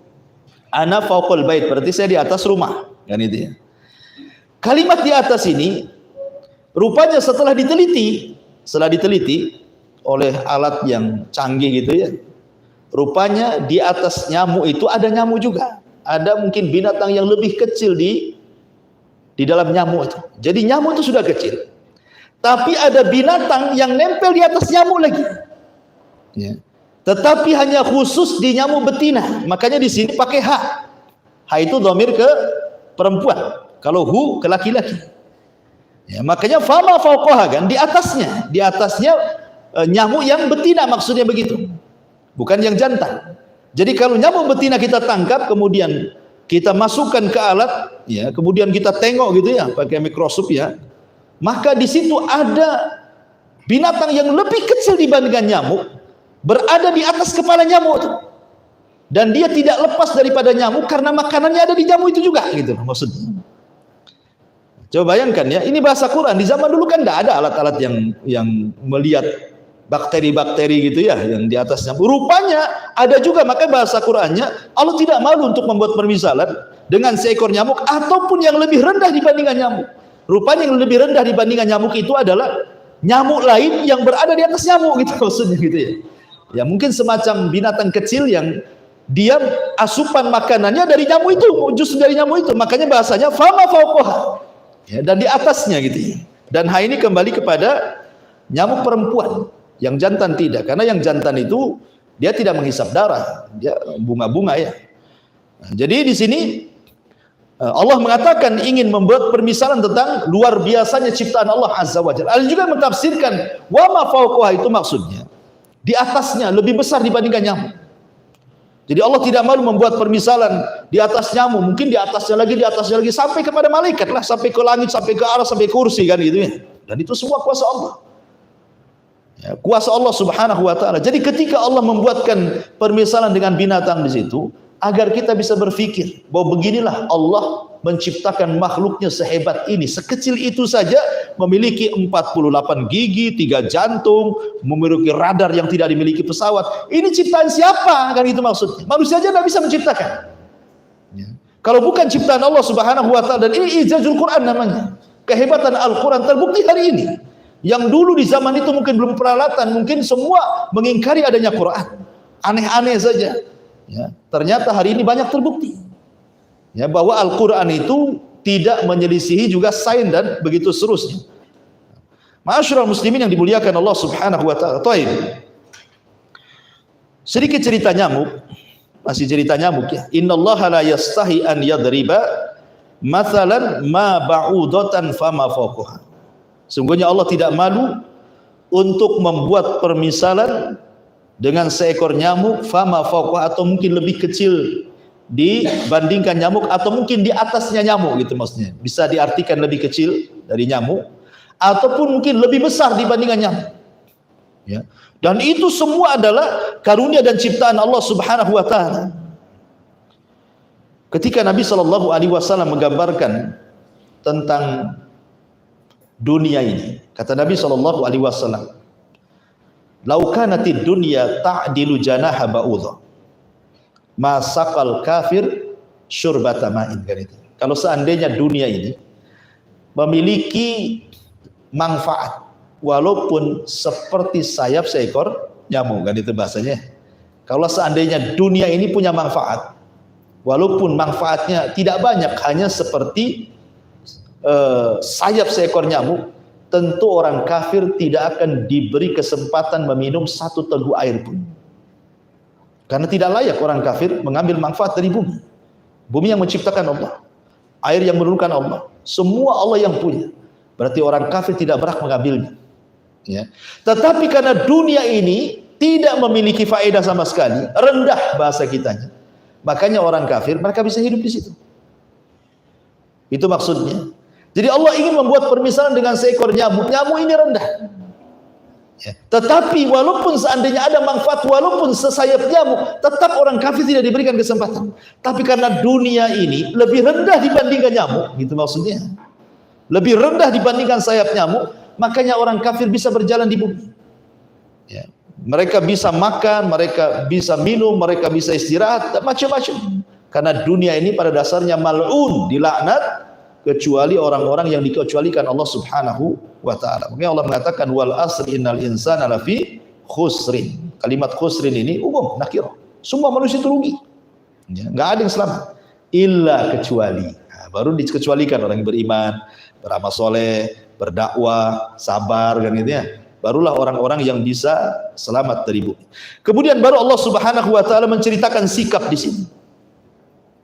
Ana fauqul bait, berarti saya di atas rumah. Kan itu ya. Kalimat di atas ini rupanya setelah diteliti oleh alat yang canggih gitu ya. Rupanya di atas nyamuk itu ada nyamuk juga. Ada mungkin binatang yang lebih kecil di dalam nyamuk itu. Jadi nyamuk itu sudah kecil. Tapi ada binatang yang nempel di atas nyamuk lagi. Ya. Tetapi hanya khusus di nyamuk betina. Makanya di sini pakai ha. Ha itu dhamir ke perempuan. Kalau hu ke laki-laki. Ya, makanya fama fauqaha kan di atasnya nyamuk yang betina, maksudnya begitu. Bukan yang jantan. Jadi kalau nyamuk betina kita tangkap kemudian kita masukkan ke alat ya, kemudian kita tengok gitu ya pakai mikroskop ya. Maka di situ ada binatang yang lebih kecil dibandingkan nyamuk berada di atas kepala nyamuk itu. Dan dia tidak lepas daripada nyamuk karena makanannya ada di nyamuk itu juga gitu maksudnya. Coba bayangkan ya, ini bahasa Quran. Di zaman dulu kan tidak ada alat-alat yang melihat bakteri-bakteri gitu ya yang di atas nyamuk. Rupanya ada juga, makanya bahasa Qur'annya Allah tidak malu untuk membuat permisalan dengan seekor nyamuk ataupun yang lebih rendah dibandingkan nyamuk. Rupanya yang lebih rendah dibandingkan nyamuk itu adalah nyamuk lain yang berada di atas nyamuk gitu maksudnya gitu ya. Ya mungkin semacam binatang kecil yang dia asupan makanannya dari nyamuk itu, justru dari nyamuk itu. Makanya bahasanya fama fauqaha. Ya, dan di atasnya gitu ya. Dan hal ini kembali kepada nyamuk perempuan. Yang jantan tidak, karena yang jantan itu dia tidak menghisap darah, dia bunga-bunga ya. Nah, jadi di sini Allah mengatakan ingin membuat permisalan tentang luar biasanya ciptaan Allah Azza wa Jalla. Allah juga mentafsirkan wa ma fauqaha itu maksudnya di atasnya lebih besar dibandingkan nyamuk. Jadi Allah tidak malu membuat permisalan di atas nyamuk, mungkin di atasnya lagi sampai kepada malaikat lah, sampai ke langit, sampai ke arah, sampai kursi kan gitu ya. Dan itu semua kuasa Allah. Ya, kuasa Allah Subhanahu wa taala. Jadi ketika Allah membuatkan permisalan dengan binatang di situ, agar kita bisa berpikir bahwa beginilah Allah menciptakan makhluknya sehebat ini. Sekecil itu saja memiliki 48 gigi, 3 jantung, memiliki radar yang tidak dimiliki pesawat. Ini ciptaan siapa? Kan itu maksudnya. Manusia saja tidak bisa menciptakan. Ya. Kalau bukan ciptaan Allah Subhanahu wa taala, dan ini ijazul Quran namanya. Kehebatan Al-Quran terbukti hari ini. Yang dulu di zaman itu mungkin belum peralatan, mungkin semua mengingkari adanya Quran, aneh-aneh saja. Ya, ternyata hari ini banyak terbukti ya bahwa Al-Quran itu tidak menyelisihi juga sains dan begitu seterusnya. Ma'asyiral muslimin yang dimuliakan Allah Subhanahu wa taala. Sedikit cerita nyamuk, masih cerita nyamuk ya. Innallaha la yastahi an yadriba mathalan ma ba'udatan fama fawqaha. Sungguhnya Allah tidak malu untuk membuat permisalan dengan seekor nyamuk fama fawqaha, atau mungkin lebih kecil dibandingkan nyamuk, atau mungkin di atasnya nyamuk gitu maksudnya. Bisa diartikan lebih kecil dari nyamuk ataupun mungkin lebih besar dibandingkan nyamuk. Ya. Dan itu semua adalah karunia dan ciptaan Allah Subhanahu wa taala. Ketika Nabi sallallahu alaihi wasallam menggambarkan tentang dunia ini, kata Nabi sallallahu alaihi wasallam, "Lau kanatid dunya ta'dilu janaha ba'udha, ma saqal kafir syurbata ma'in." Kalau seandainya dunia ini memiliki manfaat walaupun seperti sayap seekor nyamuk, kan itu bahasanya. Kalau seandainya dunia ini punya manfaat walaupun manfaatnya tidak banyak, hanya seperti sayap seekor nyamuk, tentu orang kafir tidak akan diberi kesempatan meminum satu teguk air pun. Karena tidak layak orang kafir mengambil manfaat dari bumi. Bumi yang menciptakan Allah, air yang menurunkan Allah, semua Allah yang punya. Berarti orang kafir tidak berhak mengambilnya. Ya. Tetapi karena dunia ini tidak memiliki faedah sama sekali, rendah bahasa kitanya, makanya orang kafir mereka bisa hidup di situ. Itu maksudnya. Jadi Allah ingin membuat permisalan dengan seekor nyamuk. Nyamuk ini rendah. Ya. Tetapi walaupun seandainya ada manfaat, walaupun sesayap nyamuk, tetap orang kafir tidak diberikan kesempatan. Tapi karena dunia ini lebih rendah dibandingkan nyamuk, gitu maksudnya. Lebih rendah dibandingkan sayap nyamuk, makanya orang kafir bisa berjalan di bumi. Ya. Mereka bisa makan, mereka bisa minum, mereka bisa istirahat, macam-macam. Karena dunia ini pada dasarnya mal'un, dilaknat, kecuali orang-orang yang dikecualikan Allah Subhanahu wa taala. Makanya Allah mengatakan wal asri innal insana lafi khusrin. Kalimat khusrin ini umum, nakirah. Semua manusia itu rugi. Ya, enggak ada yang selamat illa kecuali. Nah, baru dikecualikan orang yang beriman, beramal soleh, berdakwah, sabar kan gitu ya. Barulah orang-orang yang bisa selamat dari bumi. Kemudian baru Allah Subhanahu wa taala menceritakan sikap di sini.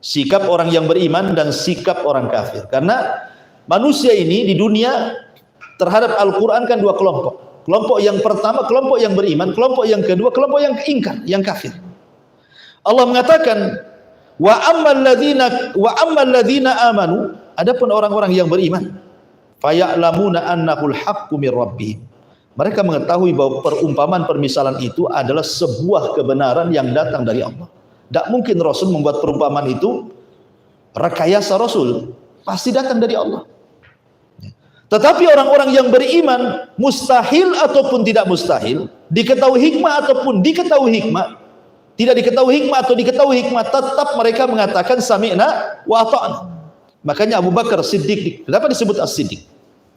Sikap orang yang beriman dan sikap orang kafir. Karena manusia ini di dunia terhadap Al-Quran kan dua kelompok. Kelompok yang pertama, kelompok yang beriman. Kelompok yang kedua, kelompok yang ingkar, yang kafir. Allah mengatakan, wa ammal ladzina amanu, adapun orang-orang yang beriman, faya'lamuna annahul haqqu mir rabbihim. Mereka mengetahui bahwa perumpamaan permisalan itu adalah sebuah kebenaran yang datang dari Allah. Tidak mungkin Rasul membuat perumpamaan itu rekayasa Rasul, pasti datang dari Allah. Tetapi orang-orang yang beriman, mustahil ataupun tidak mustahil, diketahui hikmah ataupun diketahui hikmah, tidak diketahui hikmah atau diketahui hikmah, tetap mereka mengatakan sami'na wa ata'na. Makanya Abu Bakar Siddiq, kenapa disebut As-Siddiq?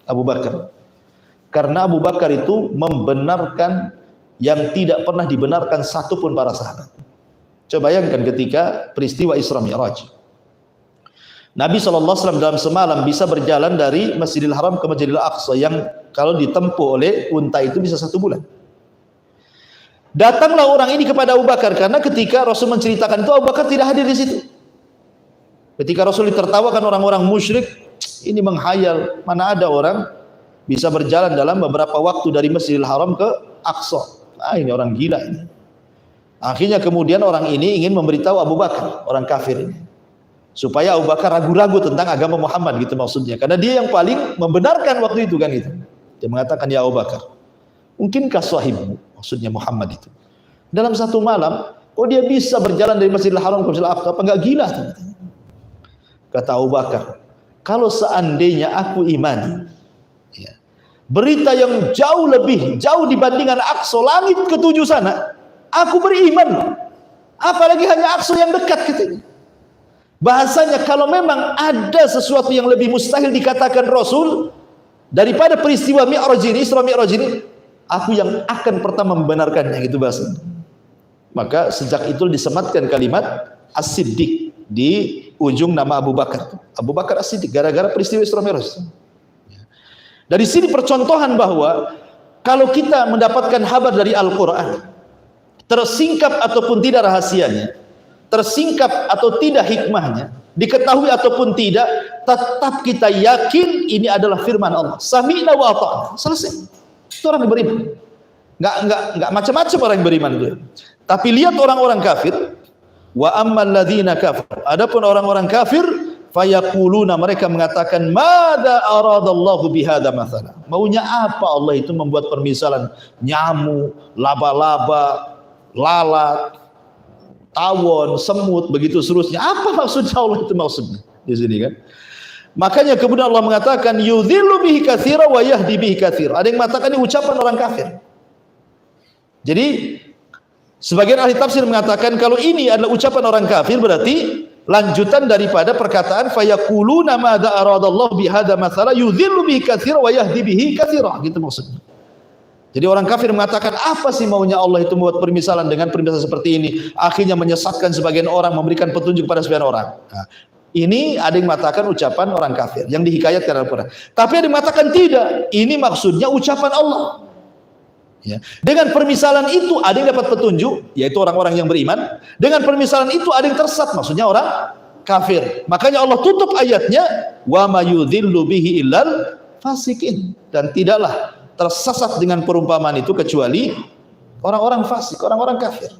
Abu Bakar. Karena Abu Bakar itu membenarkan yang tidak pernah dibenarkan satupun para sahabat. Coba bayangkan ketika peristiwa Isra Mi'raj. Nabi SAW dalam semalam bisa berjalan dari Masjidil Haram ke Masjidil Aqsa yang kalau ditempuh oleh unta itu bisa 1 bulan. Datanglah orang ini kepada Abu Bakar karena ketika Rasul menceritakan itu Abu Bakar tidak hadir di situ. Ketika Rasul ditertawakan orang-orang musyrik, ini menghayal, mana ada orang bisa berjalan dalam beberapa waktu dari Masjidil Haram ke Aqsa. Ah, ini orang gila ini. Akhirnya kemudian orang ini ingin memberitahu Abu Bakar, orang kafir ini, supaya Abu Bakar ragu-ragu tentang agama Muhammad, gitu maksudnya. Karena dia yang paling membenarkan waktu itu kan itu. Dia mengatakan, ya Abu Bakar, mungkinkah sahibmu, maksudnya Muhammad itu, dalam 1 malam, kok dia bisa berjalan dari Masjidil Haram ke Masjidil Aqsa? Apa enggak gila? Kata Abu Bakar, kalau seandainya aku imani, ya, berita yang jauh dibandingkan Aqsa, langit ke-7 sana, aku beriman. Apalagi hanya Aqsa yang dekat katanya. Bahasanya kalau memang ada sesuatu yang lebih mustahil dikatakan Rasul daripada peristiwa Mi'raj ini, Isra Mi'raj ini, aku yang akan pertama membenarkannya, gitu bahasa. Maka sejak itu disematkan kalimat As-Siddiq di ujung nama Abu Bakar. Abu Bakar As-Siddiq gara-gara peristiwa Isra Mi'raj. Dari sini percontohan bahwa kalau kita mendapatkan kabar dari Al-Qur'an, tersingkap ataupun tidak rahasianya, tersingkap atau tidak hikmahnya, diketahui ataupun tidak, tetap kita yakin ini adalah firman Allah. Sami'na wa ata'na. Selesai. Itu orang yang beriman. Enggak macam-macam orang yang beriman itu. Tapi lihat orang-orang kafir, wa ammal ladzina kafar. Adapun orang-orang kafir, fayaquluna, mereka mengatakan, madza aradallahu bihadza mathala. Maunya apa Allah itu membuat permisalan nyamuk, laba-laba, lalat, tawon, semut, begitu seterusnya. Apa maksudnya Allah itu maksudnya di sini kan? Makanya kemudian Allah mengatakan yudhillu bihi katsira wa yahdi bihi katsira. Ada yang mengatakan ini ucapan orang kafir. Jadi sebagian ahli tafsir mengatakan kalau ini adalah ucapan orang kafir, berarti lanjutan daripada perkataan fayaquluna madza aradallahu bihadza mathala yudhillu bihi katsira wa yahdi bihi katsira, gitu maksudnya. Jadi orang kafir mengatakan, apa sih maunya Allah itu membuat permisalan dengan permisalan seperti ini, akhirnya menyesatkan sebagian orang, memberikan petunjuk pada sebagian orang. Nah, ini ada yang mengatakan ucapan orang kafir yang dihikayatkan dalam Quran. Tapi ada yang mengatakan tidak, ini maksudnya ucapan Allah. Ya. Dengan permisalan itu ada yang dapat petunjuk, yaitu orang-orang yang beriman. Dengan permisalan itu ada yang tersesat, maksudnya orang kafir. Makanya Allah tutup ayatnya, wa mayudhillu bihi illal fasikin, dan tidaklah tersesat dengan perumpamaan itu kecuali orang-orang fasik, orang-orang kafir.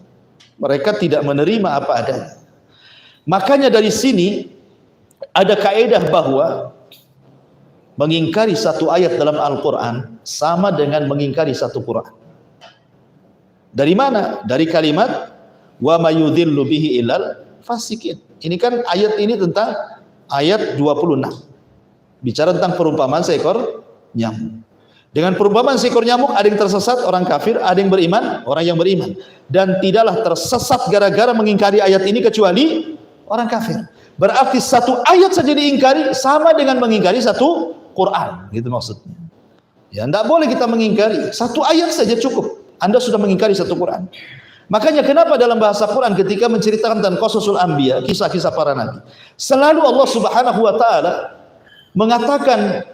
Mereka tidak menerima apa adanya. Makanya dari sini ada kaidah bahwa mengingkari satu ayat dalam Al-Quran sama dengan mengingkari satu Quran. Dari mana? Dari kalimat wa mayudhillu bihi illal fasikin. Ini kan ayat ini tentang ayat 26. Bicara tentang perumpamaan seekor nyamuk. Dengan perumpamaan seekor nyamuk, ada yang tersesat, orang kafir, ada yang beriman, orang yang beriman. Dan tidaklah tersesat gara-gara mengingkari ayat ini kecuali orang kafir. Berarti satu ayat saja diingkari sama dengan mengingkari satu Quran, gitu maksudnya. Ya, tidak boleh kita mengingkari satu ayat saja cukup. Anda sudah mengingkari satu Quran. Makanya kenapa dalam bahasa Quran ketika menceritakan tentang qasasul anbiya, kisah-kisah para nabi, selalu Allah Subhanahu wa taala mengatakan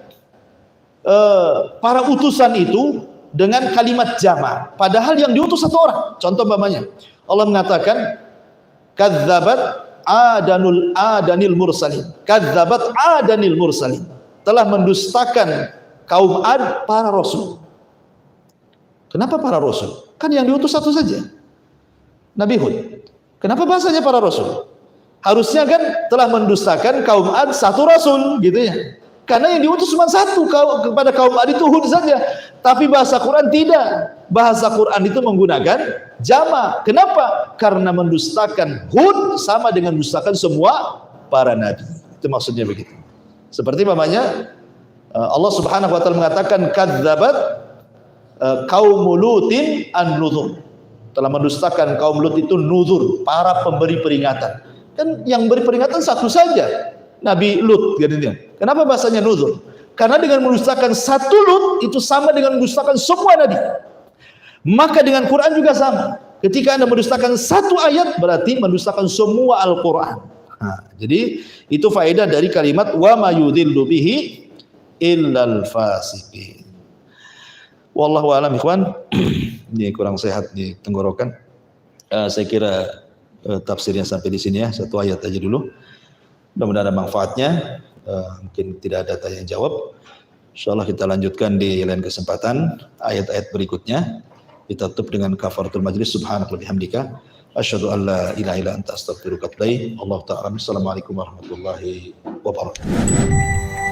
para utusan itu dengan kalimat jama', padahal yang diutus satu orang. Contoh umpamanya, Allah mengatakan kadzabat adanil mursalin. Kadzabat adanil mursalin. Telah mendustakan kaum Ad para rasul. Kenapa para rasul? Kan yang diutus satu saja, Nabi Hud. Kenapa bahasanya para rasul? Harusnya kan telah mendustakan kaum Ad satu rasul, gitu ya. Karena yang diutus cuma satu kepada kaum Ad itu Hud saja. Tapi bahasa Quran tidak. Bahasa Quran itu menggunakan jama'. Kenapa? Karena mendustakan Hud sama dengan mendustakan semua para nabi. Itu maksudnya begitu. Seperti namanya Allah Subhanahu wa taala mengatakan kadzabat kaum Lutin an-nuzur. Telah mendustakan kaum Lut itu nuzur, para pemberi peringatan. Kan yang beri peringatan satu saja, Nabi Lut gitu. Kenapa bahasanya nuzur? Karena dengan mendustakan satu Lut itu sama dengan mendustakan semua nabi. Maka dengan Quran juga sama. Ketika Anda mendustakan satu ayat berarti mendustakan semua Al-Quran. Nah, jadi itu faedah dari kalimat wa ma yudhillu bihi illal fasiqin. Wallahu a'lam ikhwan. Ini kurang sehat di tenggorokan. Saya kira tafsirnya sampai di sini ya, satu ayat aja dulu. Mudah-mudahan ada manfaatnya. Mungkin tidak ada tanya jawab. Insyaallah kita lanjutkan di lain kesempatan ayat-ayat berikutnya. Kita tutup dengan kafaratul majlis. Subhanaka wa bihamdika asyhadu an la ilaha illa anta astaghfiruka wa atubu ilaik. Allah ta'ala. Assalamualaikum warahmatullahi wabarakatuh.